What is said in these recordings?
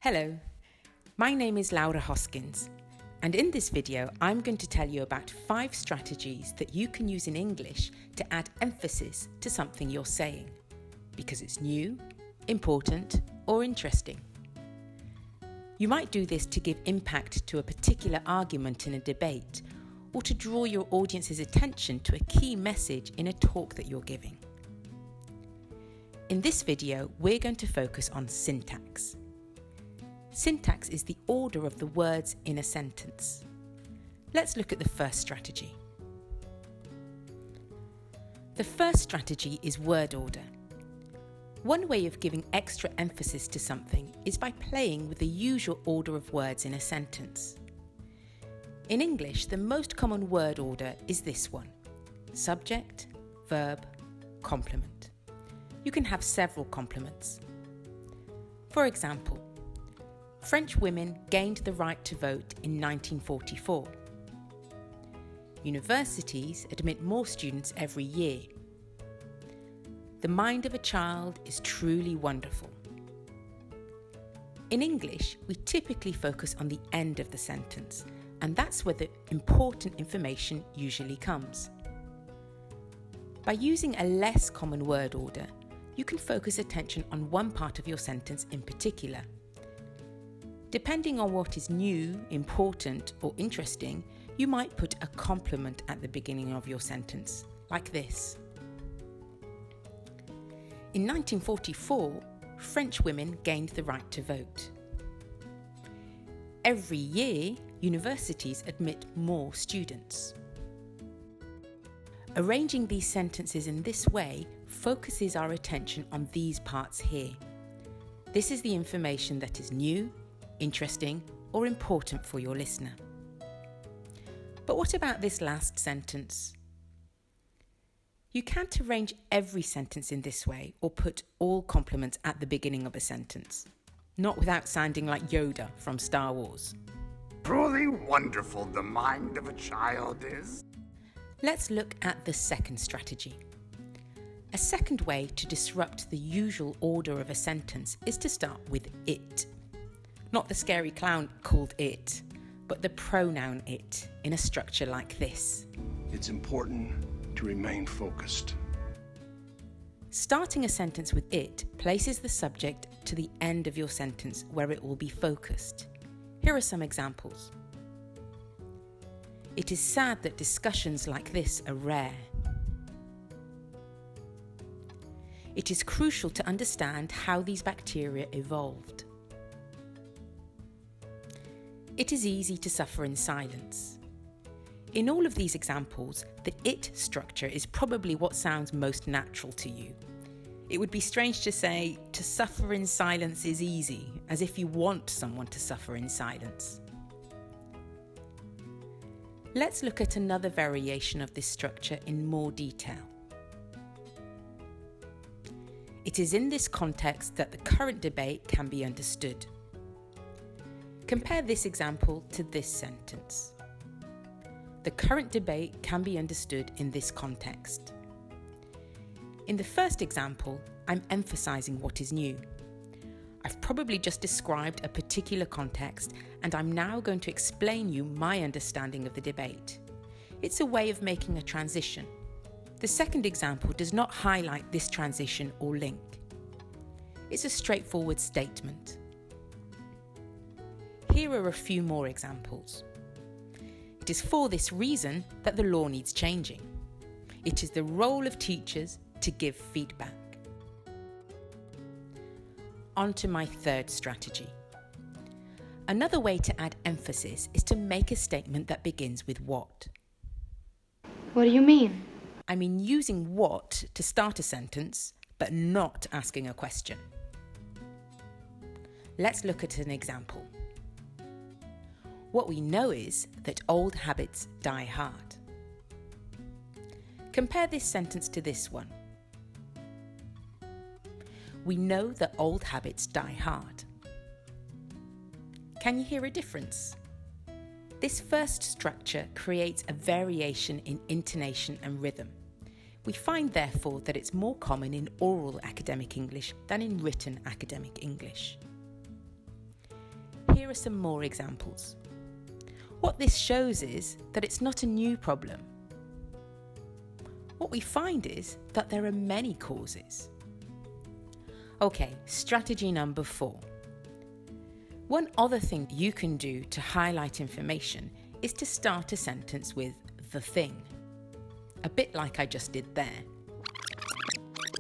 Hello, my name is Laura Hoskins, and in this video I'm going to tell you about 5 strategies that you can use in English to add emphasis to something you're saying, because it's new, important, or interesting. You might do this to give impact to a particular argument in a debate, or to draw your audience's attention to a key message in a talk that you're giving. In this video, we're going to focus on syntax. Syntax is the order of the words in a sentence. Let's look at the first strategy. The first strategy is word order. One way of giving extra emphasis to something is by playing with the usual order of words in a sentence. In English, the most common word order is this one: subject, verb, complement. You can have several complements. For example, French women gained the right to vote in 1944. Universities admit more students every year. The mind of a child is truly wonderful. In English, we typically focus on the end of the sentence, and that's where the important information usually comes. By using a less common word order, you can focus attention on one part of your sentence in particular. Depending on what is new, important, or interesting, you might put a complement at the beginning of your sentence, like this. In 1944, French women gained the right to vote. Every year, universities admit more students. Arranging these sentences in this way focuses our attention on these parts here. This is the information that is new, interesting, or important for your listener. But what about this last sentence? You can't arrange every sentence in this way or put all complements at the beginning of a sentence, not without sounding like Yoda from Star Wars. Truly wonderful the mind of a child is. Let's look at the second strategy. A second way to disrupt the usual order of a sentence is to start with it. Not the scary clown called it, but the pronoun it in a structure like this. It's important to remain focused. Starting a sentence with it places the subject to the end of your sentence where it will be focused. Here are some examples. It is sad that discussions like this are rare. It is crucial to understand how these bacteria evolved. It is easy to suffer in silence. In all of these examples, the it structure is probably what sounds most natural to you. It would be strange to say, to suffer in silence is easy, as if you want someone to suffer in silence. Let's look at another variation of this structure in more detail. It is in this context that the current debate can be understood. Compare this example to this sentence. The current debate can be understood in this context. In the first example, I'm emphasizing what is new. I've probably just described a particular context, and I'm now going to explain you my understanding of the debate. It's a way of making a transition. The second example does not highlight this transition or link. It's a straightforward statement. Here are a few more examples. It is for this reason that the law needs changing. It is the role of teachers to give feedback. On to my third strategy. Another way to add emphasis is to make a statement that begins with what. What do you mean? I mean using what to start a sentence, but not asking a question. Let's look at an example. What we know is that old habits die hard. Compare this sentence to this one. We know that old habits die hard. Can you hear a difference? This first structure creates a variation in intonation and rhythm. We find, therefore, that it's more common in oral academic English than in written academic English. here are some more examples. What this shows is that it's not a new problem. What we find is that there are many causes. Okay, strategy number 4. One other thing you can do to highlight information is to start a sentence with the thing, a bit like I just did there.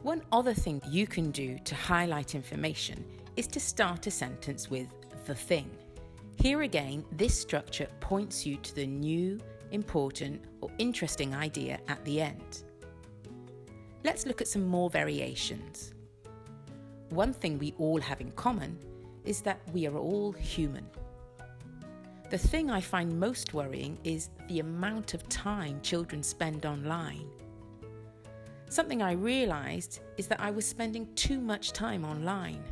One other thing you can do to highlight information is to start a sentence with the thing. Here again, this structure points you to the new, important, or interesting idea at the end. Let's look at some more variations. One thing we all have in common is that we are all human. The thing I find most worrying is the amount of time children spend online. Something I realised is that I was spending too much time online.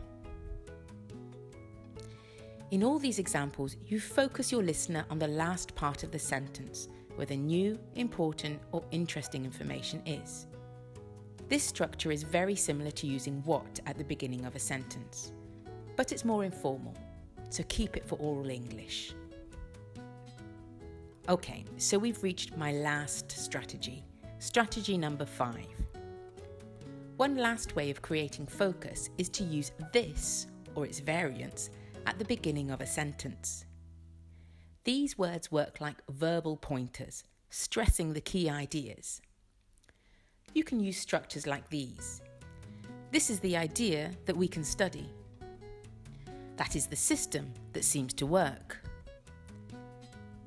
In all these examples, you focus your listener on the last part of the sentence, where the new, important, or interesting information is. This structure is very similar to using what at the beginning of a sentence, but it's more informal, so keep it for oral English. Okay, so we've reached my last strategy, strategy number 5. One last way of creating focus is to use this, or its variants, at the beginning of a sentence. These words work like verbal pointers, stressing the key ideas. You can use structures like these. This is the idea that we can study. That is the system that seems to work.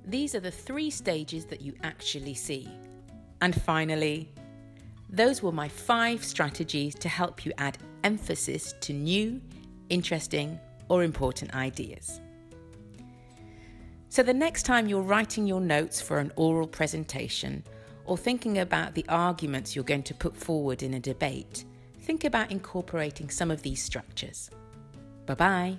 These are the 3 stages that you actually see. And finally, those were my 5 strategies to help you add emphasis to new, interesting, or important ideas. So the next time you're writing your notes for an oral presentation or thinking about the arguments you're going to put forward in a debate, think about incorporating some of these structures. Bye-bye.